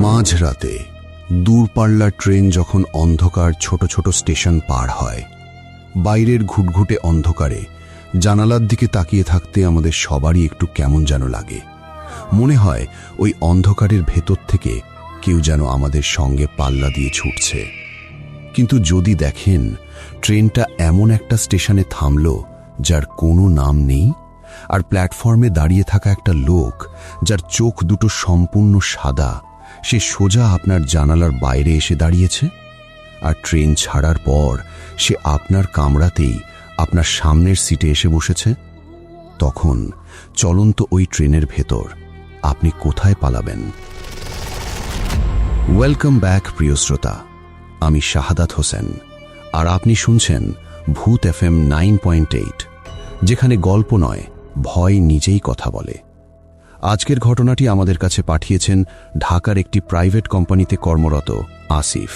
মাঝরাতে দূরপাল্লার ট্রেন যখন অন্ধকার ছোট ছোট স্টেশন পার হয়, বাইরের ঘুটঘুটে অন্ধকারে জানালার দিকে তাকিয়ে থাকতে আমাদের সবারই একটু কেমন যেন লাগে। মনে হয় ওই অন্ধকারের ভেতর থেকে কেউ যেন আমাদের সঙ্গে পাল্লা দিয়ে ছুটছে। কিন্তু যদি দেখেন ট্রেনটা এমন একটা স্টেশনে থামল যার কোনো নাম নেই, আর প্ল্যাটফর্মে দাঁড়িয়ে থাকা একটা লোক যার চোখ দুটো সম্পূর্ণ সাদা, সে সোজা আপনার জানালার বাইরে এসে দাঁড়িয়েছে, আর ট্রেন ছাড়ার পর সে আপনার কামরাতেই আপনার সামনের সিটে এসে বসেছে, তখন চলন্ত ওই ট্রেনের ভেতর আপনি কোথায় পালাবেন? ওয়েলকাম ব্যাক প্রিয় শ্রোতা, আমি শাহাদাত হোসেন, আর আপনি শুনছেন ভূত FM 9.8, যেখানে গল্প নয়, ভয় নিজেই কথা বলে। আজকের ঘটনাটি আমাদের কাছে পাঠিয়েছেন ঢাকার একটি প্রাইভেট কোম্পানিতে কর্মরত আসিফ।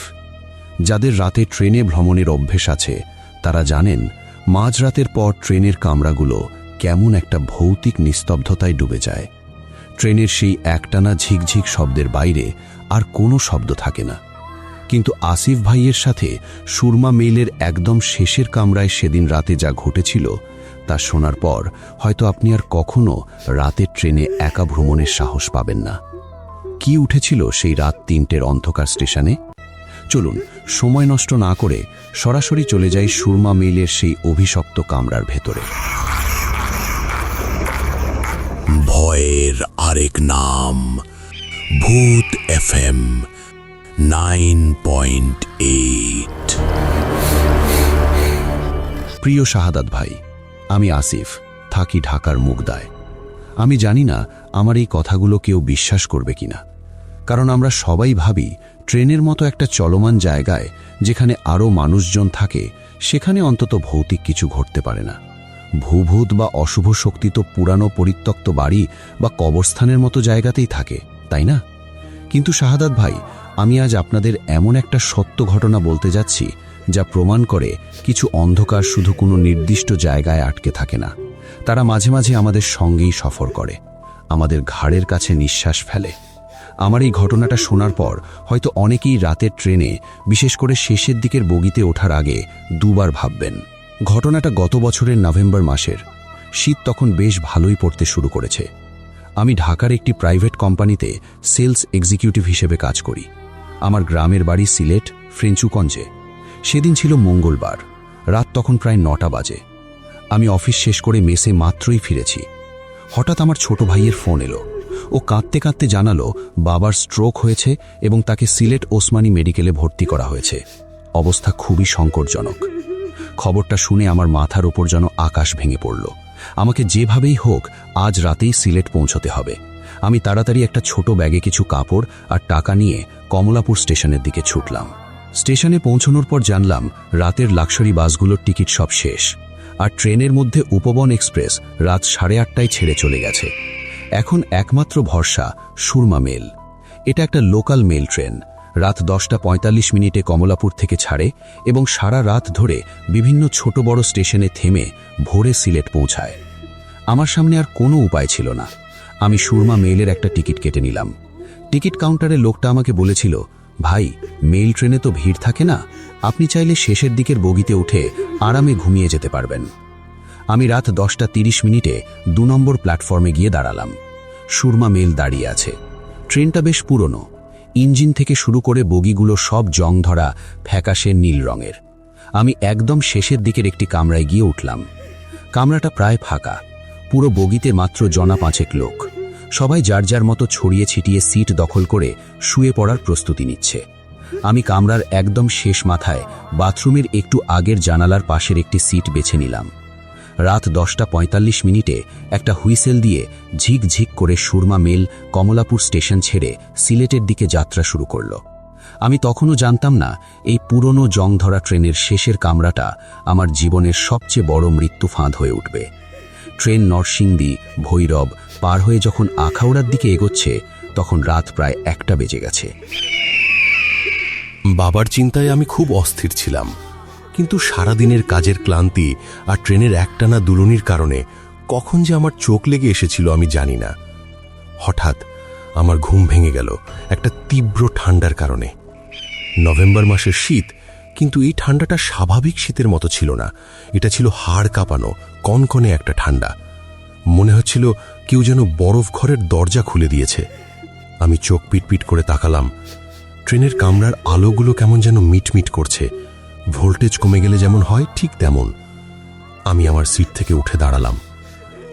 যাদের রাতে ট্রেনে ভ্রমণের অভ্যেস আছে তারা জানেন মাঝরাতের পর ট্রেনের কামরাগুলো কেমন একটা ভৌতিক নিস্তব্ধতায় ডুবে যায়। ট্রেনের সেই একটানা ঝিকঝিক শব্দের বাইরে আর কোনো শব্দ থাকে না। কিন্তু আসিফ ভাইয়ের সাথে সুরমা মেইলের একদম শেষের কামরায় সেদিন রাতে যা ঘটেছিল তা শোনার পর হয়তো আপনি আর কখনো রাতের ট্রেনে একা ভ্রমণের সাহস পাবেন না। কি উঠেছিল সেই রাত 3টের অন্ধকার স্টেশনে? চলুন সময় নষ্ট না করে সরাসরি চলে যাই সুরমা মেইলের সেই অভিশপ্ত কামরার ভেতরে। ভয়ের আরেক নাম ভূত FM 9.8। প্রিয় শাহাদাত ভাই, আমি আসিফ, থাকি ঢাকার মুগদায়। আমি জানি না আমার এই কথাগুলো কেউ বিশ্বাস করবে কিনা, কারণ আমরা সবাই ভাবি ট্রেনের মতো একটা চলমান জায়গায় যেখানে আরও মানুষজন থাকে সেখানে অন্তত ভৌতিক কিছু ঘটতে পারে না। ভূভূত বা অশুভ শক্তি তো পুরানো পরিত্যক্ত বাড়ি বা কবরস্থানের মতো জায়গাতেই থাকে, তাই না? কিন্তু শাহাদাত ভাই, আমি আজ আপনাদের এমন একটা সত্য ঘটনা বলতে যাচ্ছি যা প্রমাণ করে কিছু অন্ধকার শুধু কোনো নির্দিষ্ট জায়গায় আটকে থাকে না, তারা মাঝে মাঝে আমাদের সঙ্গেই সফর করে, আমাদের ঘাড়ের কাছে নিঃশ্বাস ফেলে। আমার এই ঘটনাটা শোনার পর হয়তো অনেকেই রাতের ট্রেনে, বিশেষ করে শেষের দিকের বগিতে ওঠার আগে দুবার ভাববেন। ঘটনাটা গত বছরের নভেম্বর মাসের। শীত তখন বেশ ভালোই পড়তে শুরু করেছে। আমি ঢাকার একটি প্রাইভেট কোম্পানিতে সেলস এক্সিকিউটিভ হিসেবে কাজ করি। আমার গ্রামের বাড়ি সিলেট ফ্রেঞ্চুকঞ্জে। সেদিন ছিল মঙ্গলবার, রাত তখন প্রায় 9টা বাজে। আমি অফিস শেষ করে মেসে মাত্রই ফিরেছি। হঠাৎ আমার ছোট ভাইয়ের ফোন এলো। ও কাঁদতে কাঁদতে জানালো বাবার স্ট্রোক হয়েছে এবং তাকে সিলেট ওসমানী মেডিকেলে ভর্তি করা হয়েছে। অবস্থা খুবই সংকটজনক। খবরটা শুনে আমার মাথার ওপর যেন আকাশ ভেঙে পড়ল। আমাকে যেভাবেই হোক আজ রাতেই সিলেট পৌঁছতে হবে। আমি তাড়াতাড়ি একটা ছোট ব্যাগে কিছু কাপড় আর টাকা নিয়ে কমলাপুর স্টেশনের দিকে ছুটলাম। স্টেশনে পৌঁছানোর পর জানলাম রাতের লাক্সারি বাসগুলোর টিকিট সব শেষ, আর ট্রেনের মধ্যে উপবন এক্সপ্রেস রাত 8:30টায় ছেড়ে চলে গেছে। এখন একমাত্র ভরসা সুরমা মেল। এটা একটা লোকাল মেল ট্রেন। রাত 10:45 কমলাপুর থেকে ছাড়ে এবং সারা রাত ধরে বিভিন্ন ছোট বড় স্টেশনে থেমে ভোরে সিলেট পৌঁছায়। আমার সামনে আর কোনো উপায় ছিল না। আমি সুরমা মেইলের একটা টিকিট কেটে নিলাম। টিকিট কাউন্টারের লোকটা আমাকে বলেছিল, ভাই, মেইল ট্রেনে তো ভিড় থাকে না, আপনি চাইলে শেষের দিকের বগিতে উঠে আরামে ঘুমিয়ে যেতে পারবেন। আমি রাত 10:30 2 নম্বর প্ল্যাটফর্মে গিয়ে দাঁড়ালাম। সুরমা মেল দাঁড়িয়ে আছে। ট্রেনটা বেশ পুরনো। ইঞ্জিন থেকে শুরু করে বগিগুলো সব জং ধরা ফ্যাকাশে নীল রঙের। আমি একদম শেষের দিকের একটি কামরায় গিয়ে উঠলাম। কামরাটা প্রায় ফাঁকা। পুরো বগিতে মাত্র 5 লোক। সবাই যার যার মতো ছড়িয়ে ছিটিয়ে সিট দখল করে শুয়ে পড়ার প্রস্তুতি নিচ্ছে। আমি কামরার একদম শেষ মাথায় বাথরুমের একটু আগের জানালার পাশের একটি সিট বেছে নিলাম। রাত 10:45 একটা হুইসেল দিয়ে ঝিক ঝিক করে সুরমা মেল কমলাপুর স্টেশন ছেড়ে সিলেটের দিকে যাত্রা শুরু করল। আমি তখনও জানতাম না এই পুরনো জং ধরা ট্রেনের শেষের কামরাটা আমার জীবনের সবচেয়ে বড় মৃত্যু ফাঁদ হয়ে উঠবে। ট্রেন নরসিংদী ভৈরব পার হয়ে যখন আখাউড়ার দিকে এগোচ্ছে তখন রাত প্রায় 1টা বেজে গেছে। বাবার চিন্তায় আমি খুব অস্থির ছিলাম, কিন্তু সারাদিনের কাজের ক্লান্তি আর ট্রেনের একটানা দুলুনির কারণে কখন যে আমার চোখ লেগে এসেছিল আমি জানি না। হঠাৎ আমার ঘুম ভেঙে গেল একটা তীব্র ঠান্ডার কারণে। নভেম্বর মাসের শীত, কিন্তু এই ঠান্ডাটা স্বাভাবিক শীতের মতো ছিল না। এটা ছিল হাড় কাঁপানো কনকনে একটা ঠান্ডা। মনে হচ্ছিল কেউ যেন বরফ ঘরের দরজা খুলে দিয়েছে। আমি চোখ পিটপিট করে তাকালাম। ট্রেনের কামরার আলোগুলো কেমন যেন মিটমিট করছে, ভোল্টেজ কমে গেলে যেমন হয় ঠিক তেমন। আমি আমার সিট থেকে উঠে দাঁড়ালাম।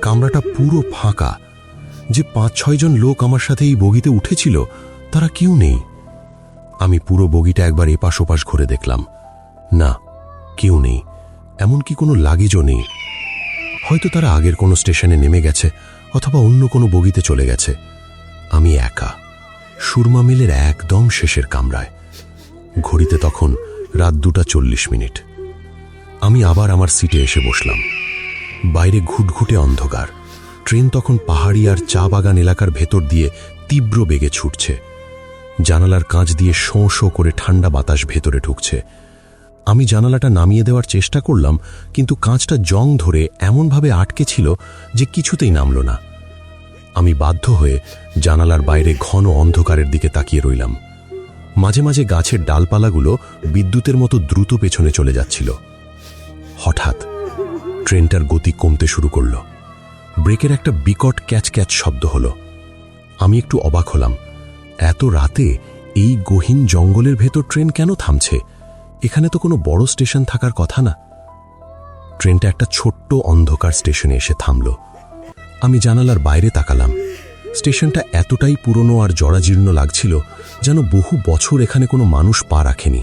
কামরাটা পুরো ফাঁকা। যে 5-6 জন লোক আমার সাথে এই বগিতে উঠেছিল তারা কেউ নেই। আমি পুরো বগিটা একবার এপাশ ওপাশ ঘুরে দেখলাম। না, কেউ নেই, এমনকি কোনো লাগেজও নেই। হয়তো তারা আগের কোনো স্টেশনে নেমে গেছে অথবা অন্য কোনো বগিতে চলে গেছে। আমি একা সুরমা মিলের একদম শেষের কামরায়। ঘড়িতে তখন রাত 2:40। আমি আবার আমার সিটে এসে বসলাম। বাইরে ঘুটঘুটে অন্ধকার। ট্রেন তখন পাহাড়ি আর চা বাগান এলাকার ভেতর দিয়ে তীব্র বেগে ছুটছে। জানালার কাঁচ দিয়ে শোঁ শোঁ করে ঠান্ডা বাতাস ভেতরে ঢুকছে। আমি জানালাটা নামিয়ে দেওয়ার চেষ্টা করলাম, কিন্তু কাঁচটা জং ধরে এমনভাবে আটকে ছিল যে কিছুতেই নামল না। আমি বাধ্য হয়ে জানালার বাইরে ঘন অন্ধকারের দিকে তাকিয়ে রইলাম। মাঝে মাঝে গাছের ডালপালাগুলো বিদ্যুতের মতো দ্রুত পেছনে চলে যাচ্ছিল। হঠাৎ ট্রেনটার গতি কমতে শুরু করল। ব্রেকের একটা বিকট ক্যাচ ক্যাচ শব্দ হলো। আমি একটু অবাক হলাম। এত রাতে এই গহীন জঙ্গলের ভেতর ট্রেন কেন থামছে? এখানে তো কোনো বড় স্টেশন থাকার কথা না। ট্রেনটা একটা ছোট্ট অন্ধকার স্টেশনে এসে থামল। আমি জানালার বাইরে তাকালাম। স্টেশনটা এতটাই পুরনো আর জরাজীর্ণ লাগছিল যেন বহু বছর এখানে কোনো মানুষ পা রাখেনি।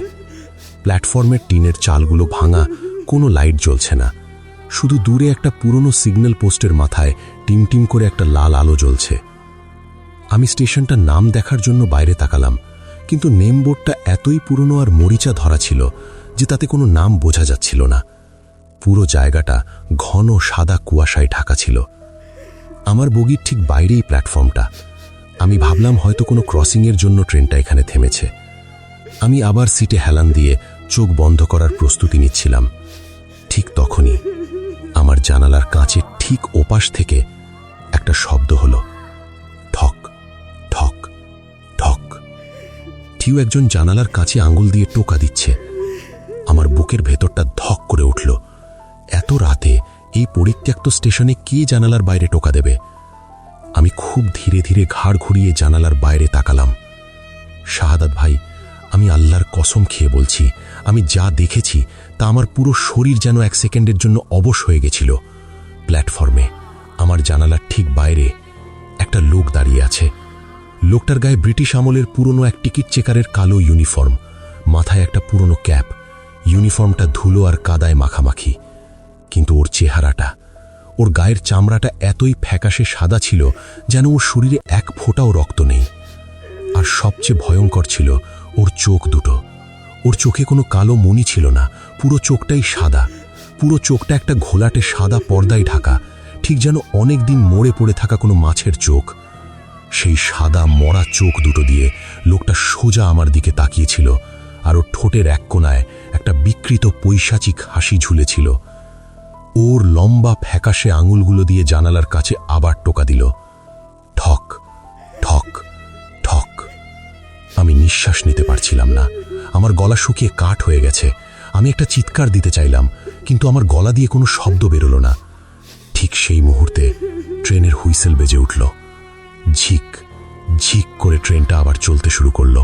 প্ল্যাটফর্মের টিনের চালগুলো ভাঙা, কোনো লাইট জ্বলছে না। শুধু দূরে একটা পুরনো সিগন্যাল পোস্টের মাথায় টিমটিম করে একটা লাল আলো জ্বলছে। আমি স্টেশনটার নাম দেখার জন্য বাইরে তাকালাম, কিন্তু নেমবোর্ডটা এতই পুরনো আর মরিচা ধরা ছিল যে তাতে কোনো নাম বোঝা যাচ্ছিল না। পুরো জায়গাটা ঘন সাদা কুয়াশায় ঢাকা ছিল। আমার বগির ঠিক বাইরেই প্ল্যাটফর্মটা। আমি ভাবলাম হয়তো কোনো ক্রসিংয়ের জন্য ট্রেনটা এখানে থেমেছে। আমি আবার সিটে হেলান দিয়ে চোখ বন্ধ করার প্রস্তুতি নিচ্ছিলাম। ঠিক তখনই আমার জানালার কাঁচের ঠিক ওপাশ থেকে একটা শব্দ হলো, ঠক ঠক ঠক। কেউ একজন জানালার কাছে আঙুল দিয়ে টোকা দিচ্ছে। আমার বুকের ভেতরটা ধক করে উঠল। এত রাতে এই পরিত্যক্ত স্টেশনে কে জানালার বাইরে টোকা দেবে? আমি খুব ধীরে ধীরে ঘাড় ঘুরিয়ে জানালার বাইরে তাকালাম। শাহাদাত ভাই, আমি আল্লাহর কসম খেয়ে বলছি, আমি যা দেখেছি তা আমার পুরো শরীর যেন 1 সেকেন্ডের জন্য অবশ হয়ে গেছিল। প্ল্যাটফর্মে আমার জানালার ঠিক বাইরে একটা লোক দাঁড়িয়ে আছে। লোকটার গায়ে ব্রিটিশ আমলের পুরনো এক টিকিট চেকারের কালো ইউনিফর্ম, মাথায় একটা পুরনো ক্যাপ। ইউনিফর্মটা ধুলো আর কাদায় মাখামাখি, কিন্তু ওর চেহারাটা, ওর গায়ের চামড়াটা এতই ফ্যাকাশে সাদা ছিল যেন ওর শরীরে এক ফোঁটাও রক্ত নেই। আর সবচেয়ে ভয়ঙ্কর ছিল ওর চোখ দুটো। ওর চোখে কোনো কালো মণি ছিল না, পুরো চোখটাই সাদা। পুরো চোখটা একটা ঘোলাটে সাদা পর্দায় ঢাকা, ঠিক যেন অনেক দিন মরে পড়ে থাকা কোনো মাছের চোখ। সেই সাদা মরা চোখ দুটো দিয়ে লোকটা সোজা আমার দিকে তাকিয়েছিল, আর ওর ঠোঁটের এক কোণায় একটা বিকৃত পৈশাচিক হাসি ঝুলেছিল। ওর লম্বা ফ্যাকাশে আঙুলগুলো দিয়ে জানালার কাছে আবার টোকা দিল, ঠক ঠক ঠক। আমি নিঃশ্বাস নিতে পারছিলাম না। আমার গলা শুকিয়ে কাঠ হয়ে গেছে। আমি একটা চিৎকার দিতে চাইলাম, কিন্তু আমার গলা দিয়ে কোনো শব্দ বেরোলো না। ঠিক সেই মুহূর্তে ট্রেনের হুইসেল বেজে উঠল। ঝিক ঝিক করে ট্রেনটা আবার চলতে শুরু করল।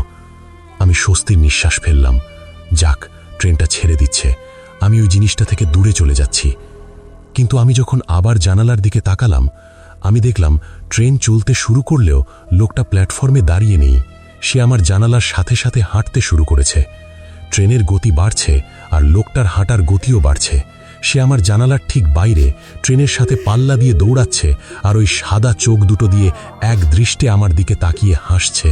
আমি স্বস্তির নিঃশ্বাস ফেললাম। যাক, ট্রেনটা ছেড়ে দিচ্ছে, আমি ওই জিনিসটা থেকে দূরে চলে যাচ্ছি। কিন্তু আমি যখন আবার জানালার দিকে তাকালাম, আমি দেখলাম ট্রেন চলতে শুরু করলেও লোকটা প্ল্যাটফর্মে দাঁড়িয়ে নেই। সে আমার জানালার সাথে সাথে হাঁটতে শুরু করেছে। ট্রেনের গতি বাড়ছে আর লোকটার হাঁটার গতিও বাড়ছে। সে আমার জানালার ঠিক বাইরে ট্রেনের সাথে পাল্লা দিয়ে দৌড়াচ্ছে, আর ওই সাদা চোখ দুটো দিয়ে এক দৃষ্টে আমার দিকে তাকিয়ে হাসছে।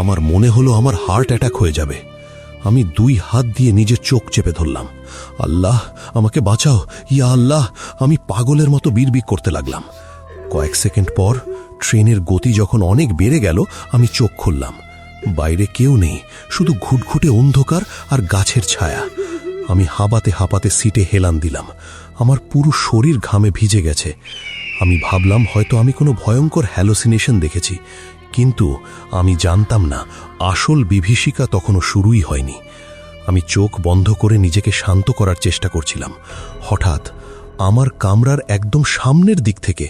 আমার মনে হলো আমার হার্ট অ্যাটাক হয়ে যাবে। আমি 2 হাত দিয়ে নিজের চোখ চেপে ধরলাম। আল্লাহ, আমাকে বাঁচাও, ইয়া আল্লাহ। আমি পাগলের মতো বিড়বিড় করতে লাগলাম। কয়েক সেকেন্ড পর ট্রেনের গতি যখন অনেক বেড়ে গেল, আমি চোখ খুললাম। বাইরে কেউ নেই, শুধু ঘুটঘুটে অন্ধকার আর গাছের ছায়া। আমি হাঁপাতে হাঁপাতে সিটে হেলান দিলাম। আমার পুরো শরীর ঘামে ভিজে গেছে। আমি ভাবলাম হয়তো আমি কোনো ভয়ঙ্কর হ্যালোসিনেশন দেখেছি, কিন্তু আমি জানতাম না আসল বিভীষিকা তখনও শুরুই হয়নি। আমি চোখ বন্ধ করে নিজেকে শান্ত করার চেষ্টা করছিলাম। হঠাৎ আমার কামরার একদম সামনের দিক থেকে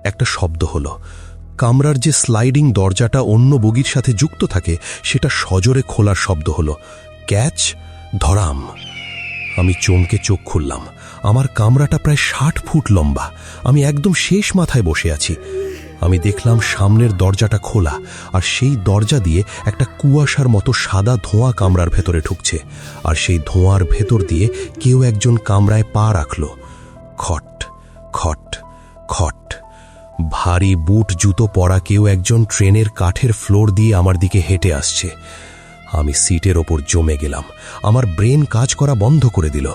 একটা শব্দ হলো। কামরার যে স্লাইডিং দরজাটা অন্য বগির সাথে যুক্ত থাকে সেটা সজোরে খোলার শব্দ হলো। ক্যাচ, ধরাম। আমি চমকে চোখ খুললাম। আমার কামরাটা প্রায় 60 ফুট লম্বা। আমি একদম শেষ মাথায় বসে আছি। আমি দেখলাম সামনের দরজাটা খোলা, আর সেই দরজা দিয়ে একটা কুয়াশার মতো সাদা ধোঁয়া কামরার ভেতরে ঢুকছে, আর সেই ধোঁয়ার ভেতর দিয়ে কেউ একজন কামরায় পা রাখল। খট খট খট। ভারী বুট জুতো পরা কেউ একজন ট্রেনের কাঠের ফ্লোর দিয়ে আমার দিকে হেঁটে আসছে। আমি সিটের ওপর জমে গেলাম। আমার ব্রেন কাজ করা বন্ধ করে দিল।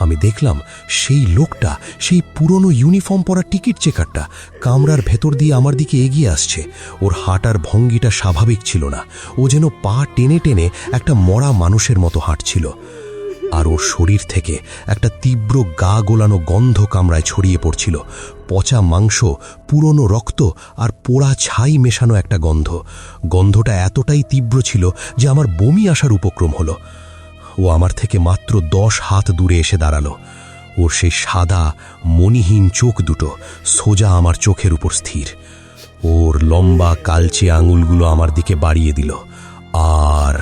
আমি দেখলাম সেই লোকটা, সেই পুরনো ইউনিফর্ম পরা টিকিট চেকারটা কামরার ভেতর দিয়ে আমার দিকে এগিয়ে আসছে। ওর হাঁটার ভঙ্গিটা স্বাভাবিক ছিল না। ও যেন পা টেনে টেনে একটা মরা মানুষের মতো হাঁটছিল। আর ওর শরীর থেকে একটা তীব্র গা গোলানো গন্ধ কামরায় ছড়িয়ে পড়ছিল। পচা মাংস, পুরনো রক্ত আর পোড়া ছাই মেশানো একটা গন্ধ। গন্ধটা এতটাই তীব্র ছিল যে আমার বমি আসার উপক্রম হলো। ও আমার থেকে মাত্র 10 হাত দূরে এসে দাঁড়ালো। ওর সেই সাদা মণিহীন চোখ দুটো সোজা আমার চোখের উপর স্থির। ওর লম্বা কালচে আঙুলগুলো আমার দিকে বাড়িয়ে দিল, আর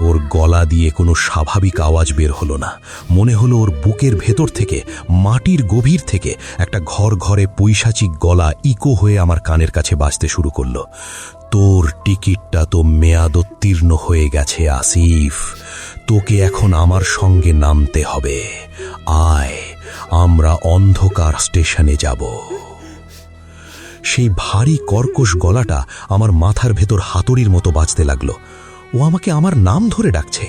ওর গলা দিয়ে কোনো স্বাভাবিক আওয়াজ বের হলো না। মনে হলো ওর বুকের ভেতর থেকে, মাটির গভীর থেকে একটা ঘর ঘরে পৈশাচিক গলা ইকো হয়ে আমার কানের কাছে বাজতে শুরু করলো। তোর টিকিটটা তো মেয়াদোত্তীর্ণ হয়ে গেছে আসিফ, তোকে এখন আমার সঙ্গে নামতে হবে। আয়, আমরা অন্ধকার স্টেশনে যাব। সেই ভারী কর্কশ গলাটা আমার মাথার ভেতর হাতুড়ির মতো বাজতে লাগলো। ও আমাকে আমার নাম ধরে ডাকছে,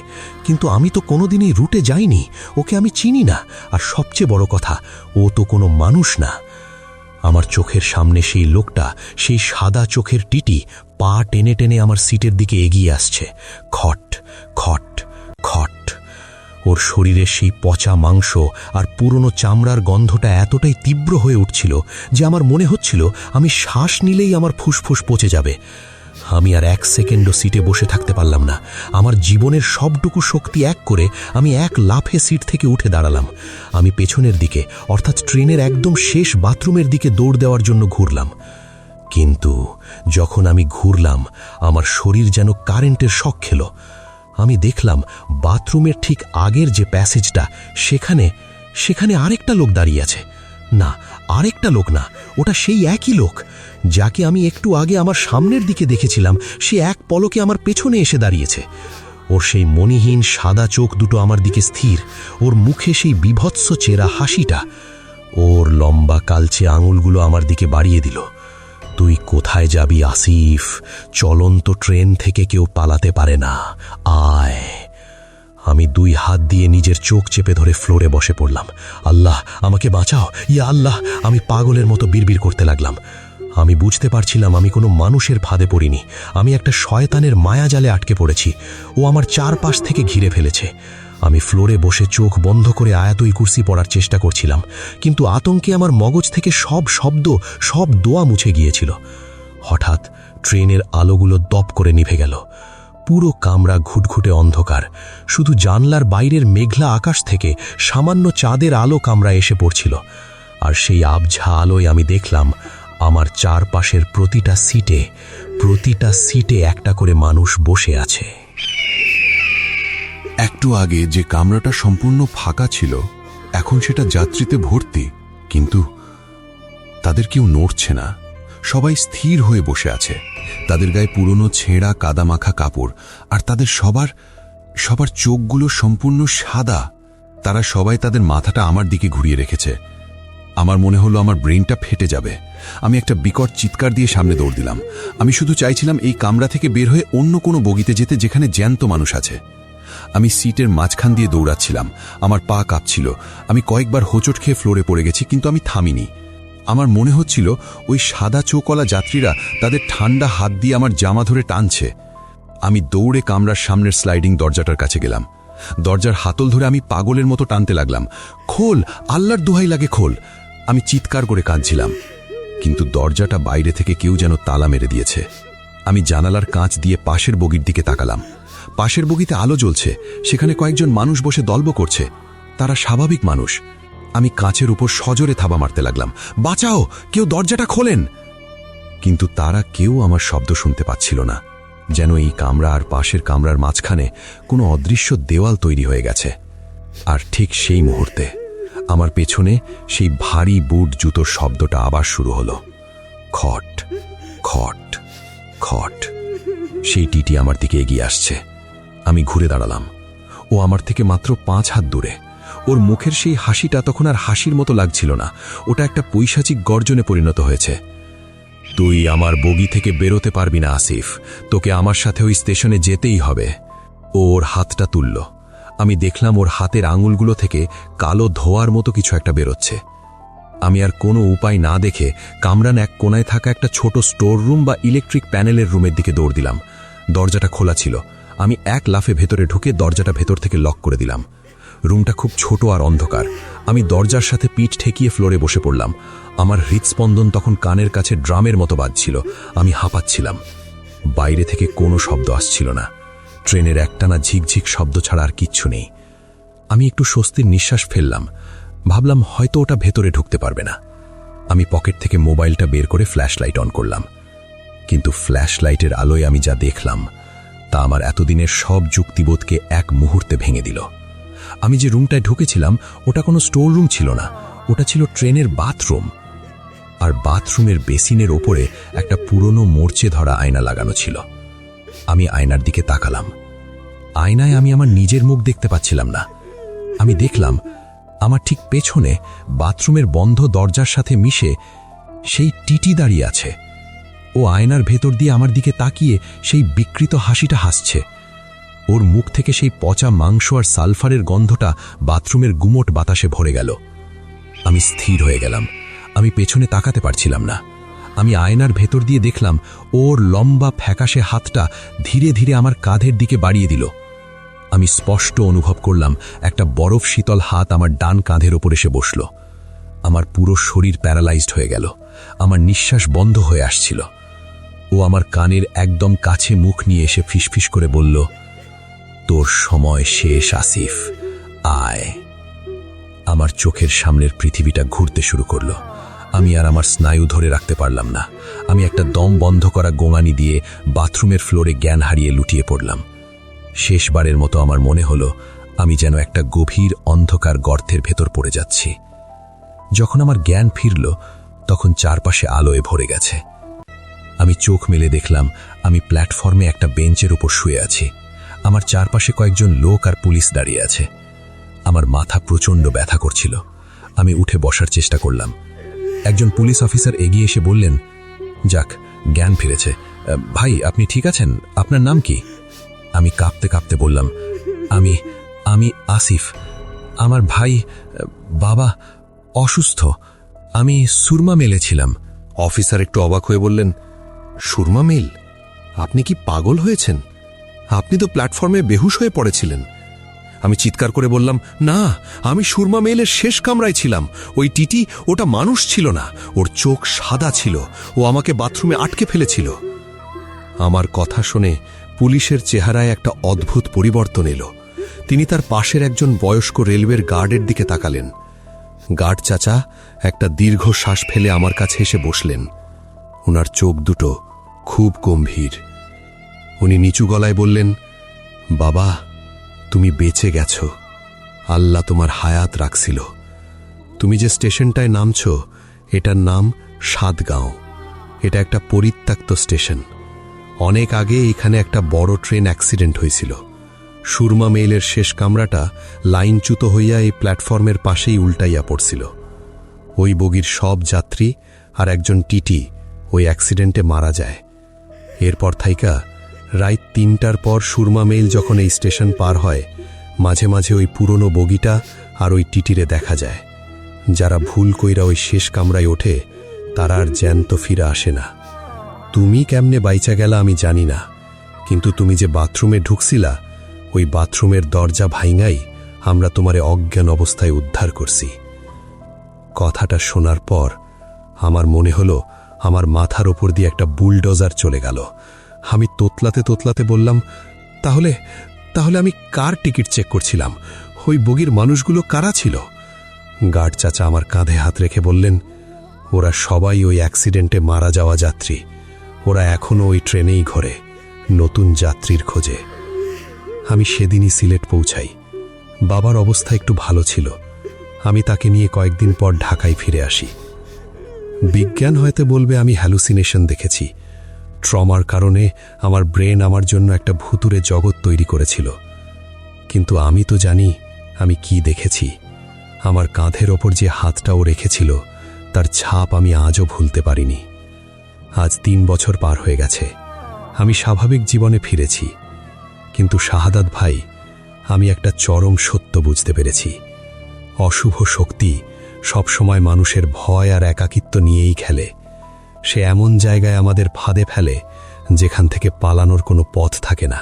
কিন্তু আমি তো কোনোদিনই রুটে যাইনি। ওকে আমি চিনি না, আর সবচেয়ে বড় কথা, ও তো কোনো মানুষ না। আমার চোখের সামনে সেই লোকটা, সেই সাদা চোখের টিটি পা টেনে টেনে আমার সিটের দিকে এগিয়ে আসছে। খট খট খট। ওর শরীরের সেই পচা মাংস আর পুরনো চামড়ার গন্ধটা এতটাই তীব্র হয়ে উঠছিল যে আমার মনে হচ্ছিল আমি শ্বাস নিলেই আমার ফুসফুস পচে যাবে। আমি আর 1 সেকেন্ডও সিটে বসে থাকতে পারলাম না। আমার জীবনের সবটুকু শক্তি এক করে আমি এক লাফে সিট থেকে উঠে দাঁড়ালাম। আমি পেছনের দিকে, অর্থাৎ ট্রেনের একদম শেষ বাথরুমের দিকে দৌড় দেওয়ার জন্য ঘুরলাম। কিন্তু যখন আমি ঘুরলাম, আমার শরীর যেন কারেন্টের শক খেল। আমি দেখলাম বাথরুমের ঠিক আগের যে প্যাসেজটা, সেখানে আরেকটা লোক দাঁড়িয়ে আছে। না, আরেকটা লোক না, ওটা সেই একই লোক যাকে আমি একটু আগে আমার সামনের দিকে দেখেছিলাম। সে এক পলকে আমার পেছনে এসে দাঁড়িয়েছে। ওর সেই মণিহীন সাদা চোখ দুটো আমার দিকে স্থির, ওর মুখে সেই বিভৎস চেরা হাসিটা। ওর লম্বা কালচে আঙুলগুলো আমার দিকে বাড়িয়ে দিল। তুই কোথায় যাবি আসিফ? চলন্ত ট্রেন থেকে কেউ পালাতে পারে না, আয়। আমি 2 হাত দিয়ে নিজের চোখ চেপে ধরে ফ্লোরে বসে পড়লাম। আল্লাহ, আমাকে বাঁচাও, ইয়া আল্লাহ। আমি পাগলের মতো বিড়বিড় করতে লাগলাম। আমি বুঝতে পারছিলাম আমি কোনো মানুষের ফাঁদে পড়িনি। আমি একটা শয়তানের মায়াজালে আটকে পড়েছি। ও আমার চারপাশ থেকে ঘিরে ফেলেছে। আমি ফ্লোরে বসে চোখ বন্ধ করে আয়াতুল কুরসি পড়ার চেষ্টা করছিলাম, কিন্তু আতঙ্কে আমার মগজ থেকে সব শব্দ, সব দোয়া মুছে গিয়েছিল। হঠাৎ ট্রেনের আলোগুলো দপ করে নিভে গেল। পুরো কামরা ঘুটঘুটে অন্ধকার। শুধু জানলার বাইরের মেঘলা আকাশ থেকে সামান্য চাঁদের আলো কামরায় এসে পড়ছিল। আর সেই আবঝা আলোয় আমি দেখলাম আমার চারপাশের প্রতিটা সিটে একটা করে মানুষ বসে আছে। একটু আগে যে কামরাটা সম্পূর্ণ ফাঁকা ছিল, এখন সেটা যাত্রীতে ভর্তি, কিন্তু তাদের কেউ নড়ছে না। সবাই স্থির হয়ে বসে আছে। তাদের গায়ে পুরনো ছেঁড়া কাদামাখা কাপড়, আর তাদের সবার চোখগুলো সম্পূর্ণ সাদা। তারা সবাই তাদের মাথাটা আমার দিকে ঘুরিয়ে রেখেছে। আমার মনে হলো আমার ব্রেনটা ফেটে যাবে। আমি একটা বিকট চিৎকার দিয়ে সামনে দৌড় দিলাম। আমি শুধু চাইছিলাম এই কামরা থেকে বের হয়ে অন্য কোনো বগিতে যেতে যেখানে জ্যান্ত মানুষ আছে। আমি সিটের মাঝখান দিয়ে দৌড়াচ্ছিলাম। আমার পা কাঁপছিল। আমি কয়েকবার হোঁচট খেয়ে ফ্লোরে পড়ে গেছি, কিন্তু আমি থামিনি। আমার মনে হচ্ছিল ওই সাদা চোখওয়ালা যাত্রীরা তাদের ঠান্ডা হাত দিয়ে আমার জামা ধরে টানছে। আমি দৌড়ে কামরার সামনের স্লাইডিং দরজাটার কাছে গেলাম। দরজার হাতল ধরে আমি পাগলের মতো টানতে লাগলাম। খোল, আল্লাহর দোহাই লাগে খোল। আমি চিৎকার করে কাঁদছিলাম। কিন্তু দরজাটা বাইরে থেকে কেউ যেন তালা মেরে দিয়েছে। আমি জানালার কাঁচ দিয়ে পাশের বগির দিকে তাকালাম। পাশের বগিতে আলো জ্বলছে, সেখানে কয়েকজন মানুষ বসে দল্ব করছে। তারা স্বাভাবিক মানুষ। আমি কাঁচের উপর সজোরে থাবা মারতে লাগলাম, বাঁচাও, কেউ দরজাটা খোলেন। কিন্তু তারা কেউ আমার শব্দ শুনতে পাচ্ছিল না। যেন এই কামরা আর পাশের কামরার মাঝখানে কোনো অদৃশ্য দেওয়াল তৈরি হয়ে গেছে। আর ঠিক সেই মুহূর্তে আমার পেছনে সেই ভারী বুট জুতোর শব্দটা আবার শুরু হলো। খট খট খট। সেই টিটি আমার দিকে এগিয়ে আসছে। আমি ঘুরে দাঁড়ালাম। ও আমার থেকে মাত্র 5 হাত দূরে। ওর মুখের সেই হাসিটা তখন আর হাসির মতো লাগছিল না, ওটা একটা পৈশাচিক গর্জনে পরিণত হয়েছে। তুই আমার বগি থেকে বেরোতে পারবি না আসিফ, তোকে আমার সাথে ওই স্টেশনে যেতেই হবে। ওর হাতটা তুলল। আমি দেখলাম ওর হাতের আঙুলগুলো থেকে কালো ধোয়ার মতো কিছু একটা বেরোচ্ছে। আমি আর কোনো উপায় না দেখে কামরান এক কোনায় থাকা একটা ছোট স্টোর রুম বা ইলেকট্রিক প্যানেলের রুমের দিকে দৌড় দিলাম। দরজাটা খোলা ছিল। আমি এক লাফে ভেতরে ঢুকে দরজাটা ভেতর থেকে লক করে দিলাম। রুমটা খুব ছোট আর অন্ধকার। আমি দরজার সাথে পিঠ ঠেকিয়ে ফ্লোরে বসে পড়লাম। আমার হৃৎস্পন্দন তখন কানের কাছে ড্রামের মতো বাজছিল। আমি হাঁপাচ্ছিলাম। বাইরে থেকে কোনো শব্দ আসছিল না। ট্রেনের একটানা ঝিকঝিক শব্দ ছাড়া আর কিচ্ছু নেই। আমি একটু স্বস্তির নিঃশ্বাস ফেললাম। ভাবলাম হয়তো ওটা ভেতরে ঢুকতে পারবে না। আমি পকেট থেকে মোবাইলটা বের করে ফ্ল্যাশ লাইট অন করলাম। কিন্তু ফ্ল্যাশ লাইটের আলোয় আমি যা দেখলাম তা আমার এতদিনের সব যুক্তিবোধকে এক মুহূর্তে ভেঙে দিল। আমি যে রুমটায় ঢুকেছিলাম ওটা কোনো স্টোর রুম ছিল না, ওটা ছিল ট্রেনের বাথরুম। আর বাথরুমের বেসিনের ওপরে একটা পুরনো মরচে ধরা আয়না লাগানো ছিল। আমি আয়নার দিকে তাকালাম। আয়নায় আমি আমার নিজের মুখ দেখতে পাচ্ছিলাম না। আমি দেখলাম আমার ঠিক পেছনে বাথরুমের বন্ধ দরজার সাথে মিশে সেই টিটি দাঁড়িয়ে আছে। ও আয়নার ভেতর দিয়ে আমার দিকে তাকিয়ে সেই বিকৃত হাসিটা হাসছে। ওর মুখ থেকে সেই পচা মাংস আর সালফারের গন্ধটা বাথরুমের গুমোট বাতাসে ভরে গেল। আমি স্থির হয়ে গেলাম। আমি পেছনে তাকাতে পারছিলাম না। আমি আয়নার ভেতর দিয়ে দেখলাম ওর লম্বা ফ্যাকাশে হাতটা ধীরে ধীরে আমার কাঁধের দিকে বাড়িয়ে দিল। আমি স্পষ্ট অনুভব করলাম একটা বরফ শীতল হাত আমার ডান কাঁধের ওপর এসে বসল। আমার পুরো শরীর প্যারালাইজড হয়ে গেল। আমার নিঃশ্বাস বন্ধ হয়ে আসছিল। ও আমার কানের একদম কাছে মুখ নিয়ে এসে ফিসফিস করে বলল, তোর সময় শেষ আসিফ, আয়। আমার চোখের সামনের পৃথিবীটা ঘুরতে শুরু করলো। আমি আর আমার স্নায়ু ধরে রাখতে পারলাম না। আমি একটা দম বন্ধ করা গোঙানি দিয়ে বাথরুমের ফ্লোরে জ্ঞান হারিয়ে লুটিয়ে পড়লাম। শেষবারের মতো আমার মনে হলো আমি যেন একটা গভীর অন্ধকার গর্তের ভেতর পড়ে যাচ্ছি। যখন আমার জ্ঞান ফিরল তখন চারপাশে আলোয় ভরে গেছে। আমি চোখ মেলে দেখলাম আমি প্ল্যাটফর্মে একটা বেঞ্চের উপর শুয়ে আছি। আমার চারপাশে কয়েকজন লোক আর পুলিশ দাঁড়িয়ে আছে। আমার মাথা প্রচণ্ড ব্যথা করছিল। আমি উঠে বসার চেষ্টা করলাম। একজন পুলিশ অফিসার এগিয়ে এসে বললেন, যাক, জ্ঞান ফিরেছে। ভাই, আপনি ঠিক আছেন? আপনার নাম কি? আমি কাঁপতে কাঁপতে বললাম, আমি আসিফ। আমার ভাই, বাবা অসুস্থ। আমি সুরমা মেলে ছিলাম। অফিসার একটু অবাক হয়ে বললেন, সুরমা মিল? আপনি কি পাগল হয়েছেন? আপনি তো প্ল্যাটফর্মে বেহুশ হয়ে পড়েছিলেন। আমি চিৎকার করে বললাম, না, আমি সুরমা মেলের শেষ কামরায় ছিলাম। ওই টিটি, ওটা মানুষ ছিল না। ওর চোখ সাদা ছিল। ও আমাকে বাথরুমে আটকে ফেলেছিল। আমার কথা শুনে পুলিশের চেহারায় একটা অদ্ভুত পরিবর্তন এলো। তিনি তার পাশের একজন বয়স্ক রেলওয়ের গার্ডের দিকে তাকালেন। গার্ড চাচা একটা দীর্ঘ শ্বাস ফেলে আমার কাছে এসে বসলেন। ওনার চোখ দুটো খুব গম্ভীর। উনি নিচু গলায় বললেন, বাবা, তুমি বেঁচে গেছ। আল্লাহ তোমার হায়াত রাখছিল। তুমি যে স্টেশনটায় নামছ এটার নাম সাতগাঁও। এটা একটা পরিত্যক্ত স্টেশন। অনেক আগে এখানে একটা বড় ট্রেন অ্যাক্সিডেন্ট হয়েছিল। সুরমা মেইলের শেষ কামরাটা লাইনচ্যুত হইয়া এই প্ল্যাটফর্মের পাশেই উল্টাইয়া পড়ছিল। ওই বগির সব যাত্রী আর একজন টিটি ওই অ্যাক্সিডেন্টে মারা যায়। এরপর থাইকা রাত ৩টার পর সুরমা মেইল যখন এই স্টেশন পার হয়, মাঝে মাঝে ওই পুরনো বগিটা আর ওই টিটিরে দেখা যায়। যারা ভুল কইরা ওই শেষ কামরায় ওঠে তারা আর জ্যান্ত ফিরে আসে না। তুমি কেমনে বাইচা গেলা আমি জানি না, কিন্তু তুমি যে বাথরুমে ঢুকছিলা ওই বাথরুমের দরজা ভাইঙাই আমরা তোমারে অজ্ঞান অবস্থায় উদ্ধার করছি। কথাটা শোনার পর আমার মনে হলো আমার মাথার ওপর দিয়ে একটা বুলডোজার চলে গেল। আমি তোতলাতে তোতলাতে বললাম, তাহলে তাহলে আমি কার টিকিট চেক করছিলাম? ওই বগির মানুষগুলো কারা ছিল? গার্ড চাচা আমার কাঁধে হাত রেখে বললেন, ওরা সবাই ওই অ্যাক্সিডেন্টে মারা যাওয়া যাত্রী। ওরা এখনও ওই ট্রেনেই ঘোরে, নতুন যাত্রীর খোঁজে। আমি সেদিনই সিলেট পৌঁছাই। বাবার অবস্থা একটু ভালো ছিল। আমি তাকে নিয়ে কয়েকদিন পর ঢাকায় ফিরে আসি। বিজ্ঞান হয়তো বলবে আমি হ্যালুসিনেশন দেখেছি। ট্রমার কারণে আমার ব্রেন আমার জন্য একটা ভুতুরে জগৎ তৈরি করেছিল। কিন্তু আমি তো জানি আমি কি দেখেছি। আমার কাঁধের ওপর যে হাতটা ও রেখেছিল তার ছাপ আমি আজও ভুলতে পারিনি। আজ 3 বছর পার হয়ে গেছে। আমি স্বাভাবিক জীবনে ফিরেছি। কিন্তু শাহাদাত ভাই, আমি একটা চরম সত্য বুঝতে পেরেছি। অশুভ শক্তি সবসময় মানুষের ভয় আর একাকিত্ব নিয়েই খেলে। সে এমন জায়গায় আমাদের ফাঁদে ফেলে যেখান থেকে পালানোর কোনো পথ থাকে না।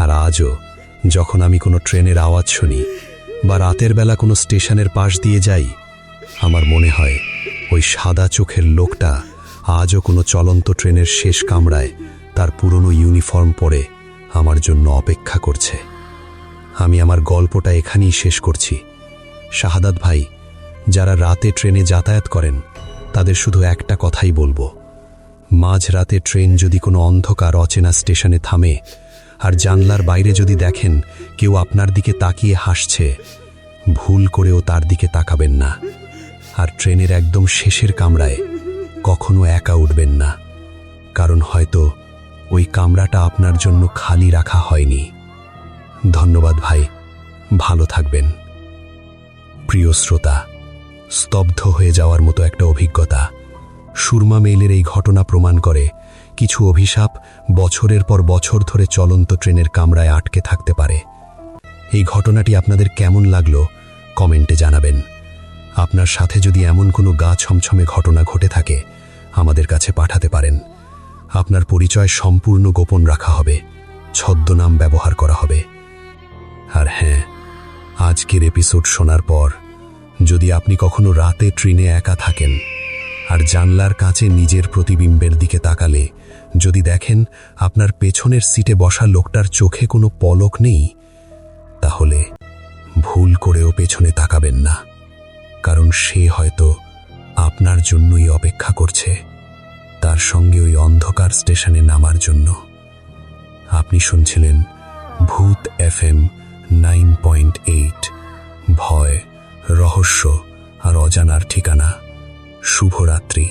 আর আজও যখন আমি কোনো ট্রেনের আওয়াজ শুনি বা রাতের বেলা কোনো স্টেশনের পাশ দিয়ে যাই, আমার মনে হয় ওই সাদা চোখের লোকটা আজও কোনো চলন্ত ট্রেনের শেষ কামরায় তার পুরনো ইউনিফর্ম পরে আমার জন্য অপেক্ষা করছে। আমি আমার গল্পটা এখানেই শেষ করছি। শাহাদাত ভাই, যারা রাতে ট্রেনে যাতায়াত করেন তাদের শুধু একটা কথাই বলবো, মাঝরাতে ট্রেন যদি কোনো অন্ধকার অচেনা স্টেশনে থামে আর জানলার বাইরে যদি দেখেন কেউ আপনার দিকে তাকিয়ে হাসছে, ভুল করেও তার দিকে তাকাবেন না। আর ট্রেনের একদম শেষের কামরায় কখনো একা উঠবেন না, কারণ হয়তো ওই কামরাটা আপনার জন্য খালি রাখা হয়নি। ধন্যবাদ ভাই, ভালো থাকবেন। প্রিয় শ্রোতা, স্তব্ধ হয়ে যাওয়ার মতো একটা অভিজ্ঞতা। সুরমা মেইলের এই ঘটনা প্রমাণ করে কিছু অভিশাপ বছরের পর বছর ধরে চলন্ত ট্রেনের কামরায় আটকে থাকতে পারে। এই ঘটনাটি আপনাদের কেমন লাগলো কমেন্টে জানাবেন। আপনার সাথে যদি এমন কোনো গা ছমছমে ঘটনা ঘটে থাকে আমাদের কাছে পাঠাতে পারেন। আপনার পরিচয় সম্পূর্ণ গোপন রাখা হবে, ছদ্মনাম ব্যবহার করা হবে। আর হ্যাঁ, আজকের এপিসোড শোনার পর যদি আপনি কখনো রাতে ট্রেনে একা থাকেন আর জানলার কাছে নিজের প্রতিবিম্বের দিকে তাকালে যদি দেখেন আপনার পেছনের সিটে বসা লোকটার চোখে কোনো পলক নেই, তাহলে ভুল করেও পেছনে তাকাবেন না, কারণ সে হয়তো আপনার জন্যই অপেক্ষা করছে, তার সঙ্গে ওই অন্ধকার স্টেশনে নামার জন্য। আপনি শুনছিলেন ভূত FM 9.8, ভয়, রহস্য আর অজানার ঠিকানা। শুভরাত্রি।